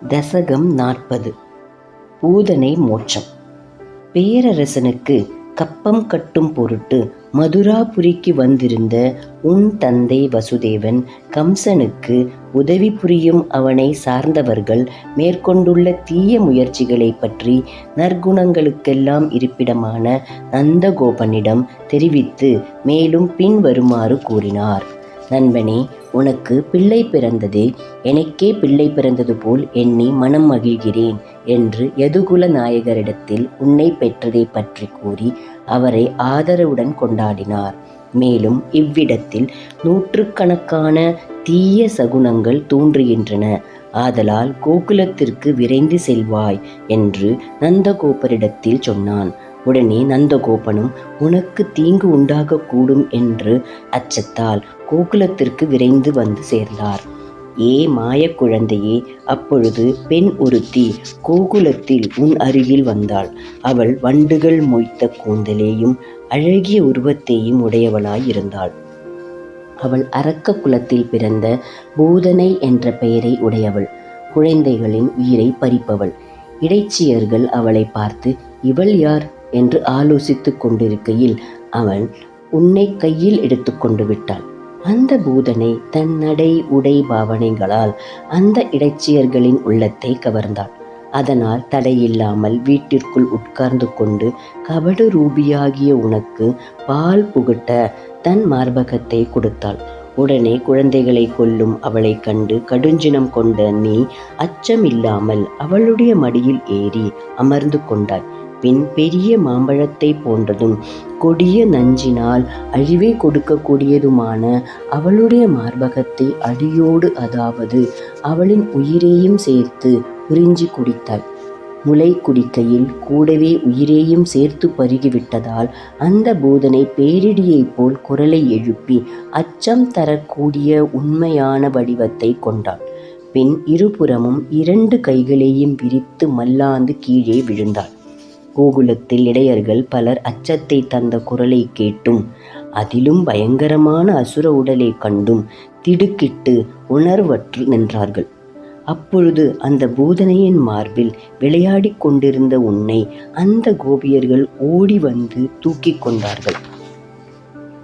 தசகம் 40. பூதனை மோட்சம். பேரரசனுக்கு கப்பம் கட்டும் பொருட்டு மதுராபுரிக்கு வந்திருந்த உன் தந்தை வசுதேவன் கம்சனுக்கு உதவி புரியும் அவனை சார்ந்தவர்கள் மேற்கொண்டுள்ள தீய முயற்சிகளை பற்றி நற்குணங்களுக்கெல்லாம் இருப்பிடமான நந்தகோபனிடம் தெரிவித்து மேலும் பின்வருமாறு கூறினார். நண்பனே, உனக்கு பிள்ளை பிறந்தது, எனக்கே பிள்ளை பிறந்தது போல் எண்ணி மனம் மகிழ்கிறேன் என்று யதுகுல நாயகரிடத்தில் உன்னை பெற்றதை பற்றி கூறி அவரை ஆதரவுடன் கொண்டாடினார். மேலும் இவ்விடத்தில் 100கணக்கான தீய சகுனங்கள் தோன்றுகின்றன. ஆதலால் கோகுலத்திற்கு விரைந்து செல்வாய் என்று நந்தகோபரிடத்தில் சொன்னான். உடனே நந்தகோபனும் உனக்கு தீங்கு உண்டாகக்கூடும் என்று அச்சத்தால் கோகுலத்திற்கு விரைந்து வந்து சேர்ந்தார். ஏ மாய குழந்தையே, அப்பொழுது பெண் ஒருத்தி கோகுலத்தில் உன் அருகில் வந்தாள். அவள் வண்டுகள் மொய்த்த கூந்தலேயும் அழகிய உருவத்தையும் உடையவளாயிருந்தாள். அவள் அரக்க குலத்தில் பிறந்த பூதனை என்ற பெயரை உடையவள். குழந்தைகளின் உயிரை பறிப்பவள். இடைச்சியர்கள் அவளை பார்த்து, இவள் யார் என்று ஆலோசித்துக் கொண்டிருக்கையில் அவன் உன்னை கையில் எடுத்து கொண்டு விட்டாள். அந்த பூதனை தன் நடை உடை பாவனைகளால் அந்த இடைச்சியர்களின் உள்ளத்தை கவர்ந்தாள். அதனால் தடையில்லாமல் வீட்டிற்குள் உட்கார்ந்து கொண்டு கபடு ரூபியாகிய உனக்கு பால் புகட்ட தன் மார்பகத்தை கொடுத்தாள். உடனே குழந்தைகளை கொல்லும் அவளை கண்டு கடுஞ்சினம் கொண்ட நீ அச்சமில்லாமல் அவளுடைய மடியில் ஏறி அமர்ந்து கொண்டாய். பின் பெரிய மாம்பழத்தை போன்றதும் கொடிய நஞ்சினால் அழிவை கொடுக்கக்கூடியதுமான அவளுடைய மார்பகத்தை அடியோடு, அதாவது அவளின் உயிரையும் சேர்த்து உறிஞ்சி குடித்தாய். முளை குடிக்கையில் கூடவே உயிரையும் சேர்த்து பருகிவிட்டதால் அந்த பூதனை பேரிடியைப் போல் குரலை எழுப்பி அச்சம் தரக்கூடிய உண்மையான வடிவத்தை கொண்டாள். பின் இருபுறமும் 2 கைகளையும் விரித்து மல்லாந்து கீழே விழுந்தாள். கோகுலத்தில் இடையர்கள் பலர் அச்சத்தை தந்த குரலை கேட்டும் அதிலும் பயங்கரமான அசுர உடலை கண்டும் திடுக்கிட்டு உணர்வற்று நின்றார்கள். அப்பொழுது அந்த பூதனையின் மார்பில் விளையாடி கொண்டிருந்த உன்னை அந்த கோபியர்கள் ஓடி வந்து தூக்கி கொண்டார்கள்.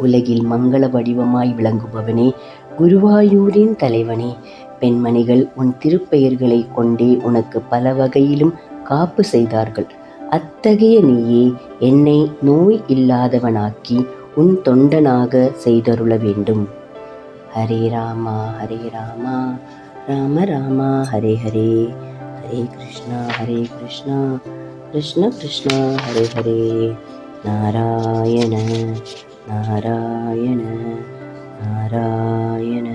உலகில் மங்கள வடிவமாய் விளங்குபவனே, குருவாயூரின் தலைவனே, பெண்மணிகள் உன் திருப்பெயர்களை கொண்டே உனக்கு பல வகையிலும் காப்பு செய்தார்கள். அத்தகைய நீயே என்னை நோய் இல்லாதவனாக்கி உன் தொண்டனாக செய்தருள வேண்டும். ஹரே ராமா ஹரே ராமா ராம ராமா ஹரே ஹரே, ஹரே கிருஷ்ணா கிருஷ்ண கிருஷ்ணா ஹரே ஹரே, நாராயண நாராயண நாராயண.